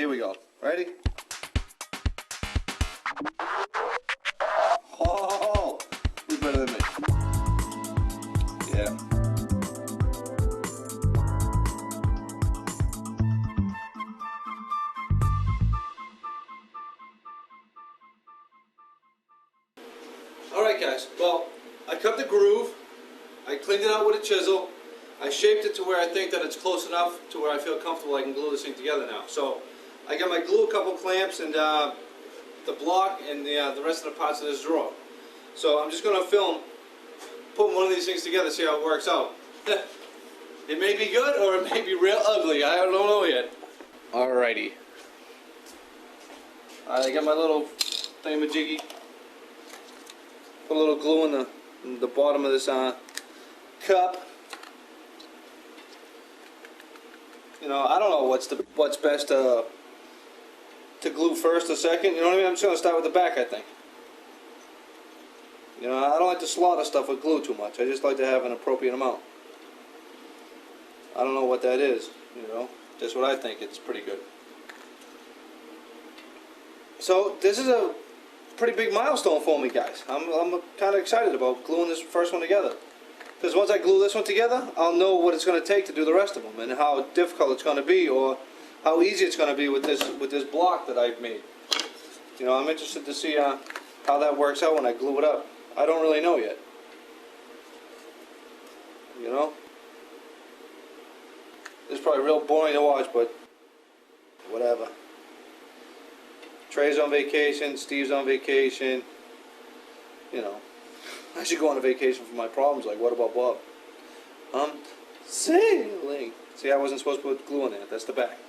Here we go. Ready? Oh, who's better than me? Yeah. Alright guys, well, I cut the groove, I cleaned it out with a chisel, I shaped it to where I think that it's close enough to where I feel comfortable I can glue this thing together now. So, I got my glue, a couple clamps, and the block, and the rest of the parts of this drawer. So I'm just going to film putting one of these things together, see how it works out. It may be good, or it may be real ugly, I don't know yet. Alrighty. I got my little thingamajiggy. Put a little glue in the bottom of this cup. You know, I don't know what's best to glue first or second. You know what I mean? I'm just gonna start with the back, I think. You know, I don't like to slaughter stuff with glue too much. I just like to have an appropriate amount. I don't know what that is. You know, just what I think. It's pretty good. So this is a pretty big milestone for me, guys. I'm kind of excited about gluing this first one together. Because once I glue this one together, I'll know what it's going to take to do the rest of them, and how difficult it's going to be, or how easy it's going to be with this block that I've made. You know, I'm interested to see how that works out when I glue it up. I don't really know yet. You know, it's probably real boring to watch, but whatever. Trey's on vacation, Steve's on vacation. You know, I should go on a vacation for my problems. Like, what about Bob? Sailing. See, I wasn't supposed to put glue on that. That's the back.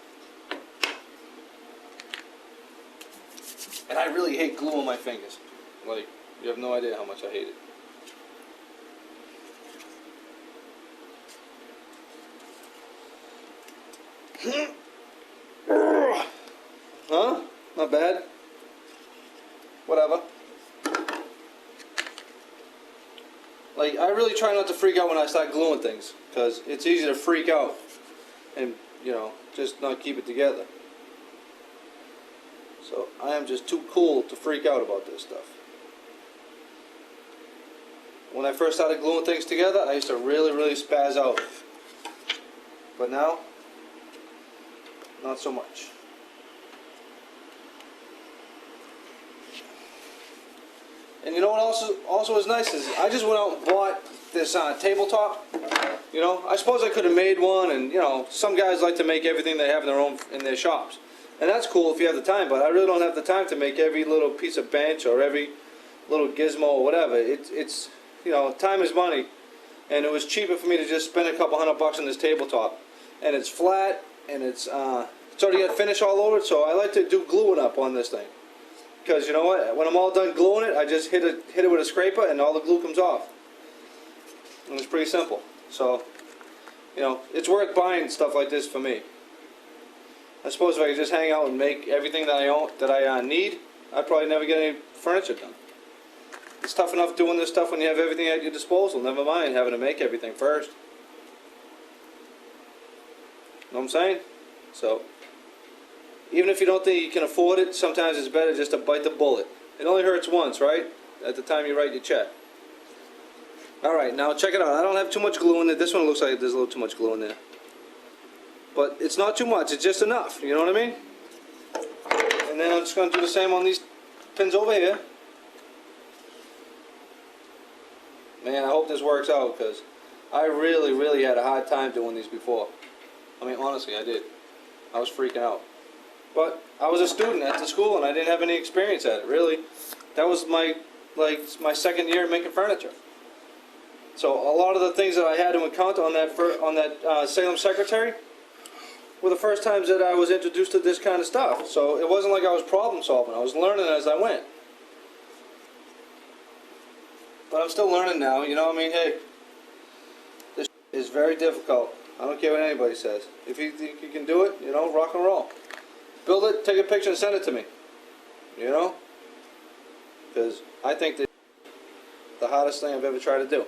And I really hate glue on my fingers. Like, you have no idea how much I hate it. Huh? Not bad. Whatever. Like, I really try not to freak out when I start gluing things, because it's easy to freak out and, you know, just not keep it together. So I am just too cool to freak out about this stuff. When I first started gluing things together, I used to really spaz out. But now, not so much. And you know what also is nice is I just went out and bought this tabletop. You know, I suppose I could have made one, and you know, some guys like to make everything they have in their shops, and that's cool if you have the time. But I really don't have the time to make every little piece of bench or every little gizmo or whatever. It's you know, time is money, and it was cheaper for me to just spend a couple $100 on this tabletop, and it's flat and it's already got finish all over it. So I like to do gluing up on this thing. Because you know what, when I'm all done gluing it, I just hit it with a scraper and all the glue comes off. And it's pretty simple. So, you know, it's worth buying stuff like this for me. I suppose if I could just hang out and make everything that I need, I'd probably never get any furniture done. It's tough enough doing this stuff when you have everything at your disposal, never mind having to make everything first. You know what I'm saying? So, even if you don't think you can afford it, sometimes it's better just to bite the bullet. It only hurts once, right? At the time you write your check. Alright, now check it out. I don't have too much glue in it. This one looks like there's a little too much glue in there. But it's not too much. It's just enough. You know what I mean? And then I'm just going to do the same on these pins over here. Man, I hope this works out, because I really had a hard time doing these before. I mean, honestly, I did. I was freaking out. But I was a student at the school and I didn't have any experience at it, really. That was my second year making furniture. So a lot of the things that I had to encounter on that Salem Secretary were the first times that I was introduced to this kind of stuff. So it wasn't like I was problem solving. I was learning as I went. But I'm still learning now, you know what I mean? Hey, this is very difficult. I don't care what anybody says. If you think you can do it, you know, rock and roll. Build it, take a picture and send it to me. You know? Because I think that the hardest thing I've ever tried to do.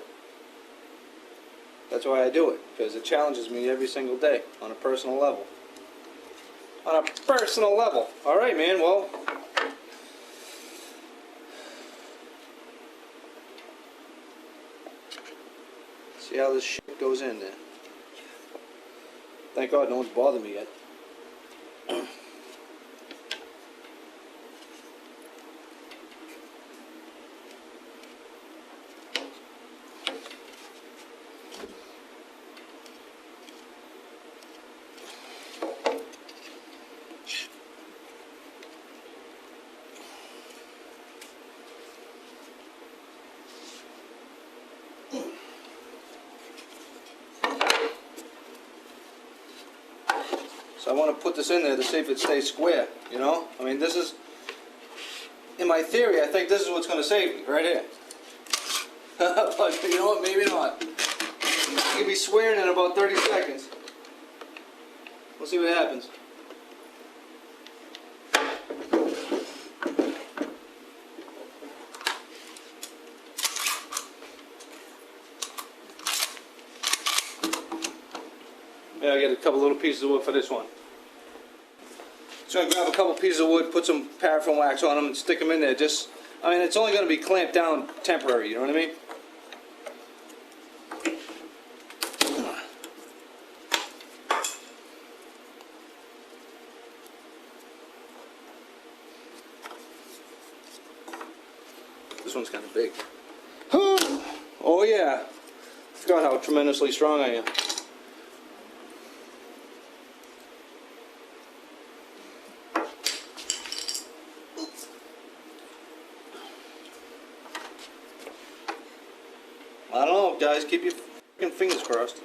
That's why I do it. Because it challenges me every single day on a personal level. on a personal level. All right, man. Well, see how this shit goes in there. Thank God no one's bothered me yet. So I want to put this in there to see if it stays square, you know? I mean, this is, in my theory, I think this is what's going to save me, right here. But you know what, maybe not. I could be swearing in about 30 seconds. We'll see what happens. Yeah, I get a couple little pieces of wood for this one. So I'm gonna grab a couple pieces of wood, put some paraffin wax on them, and stick them in there. Just, I mean, it's only gonna be clamped down temporary. You know what I mean? This one's kind of big. Oh yeah! Forgot how tremendously strong I am. I don't know, guys. Keep your fucking fingers crossed.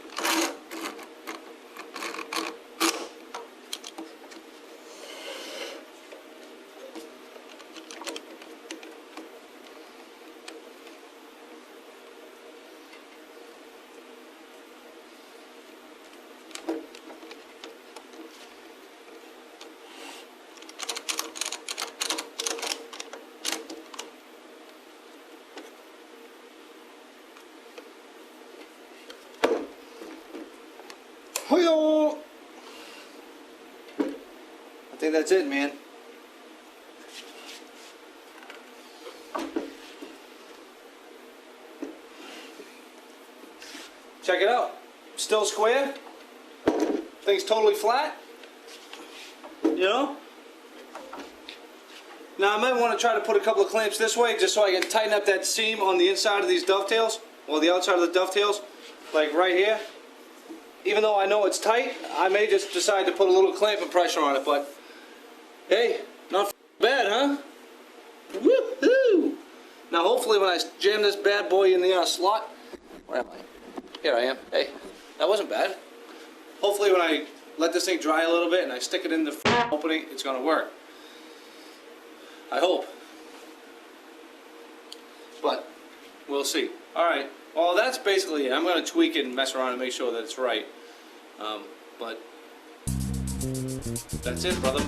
I think that's it, man. Check it out. Still square. Thing's totally flat. You know? Now I might want to try to put a couple of clamps this way just so I can tighten up that seam on the inside of these dovetails, or the outside of the dovetails, like right here. Even though I know it's tight, I may just decide to put a little clamping pressure on it, but hey, not bad, huh? Woohoo! Now hopefully when I jam this bad boy in the slot, where am I? Here I am. Hey, that wasn't bad. Hopefully when I let this thing dry a little bit and I stick it in the opening, it's gonna work. I hope. But we'll see. Alright, well that's basically it. I'm gonna tweak it and mess around and make sure that it's right. But that's it, brother.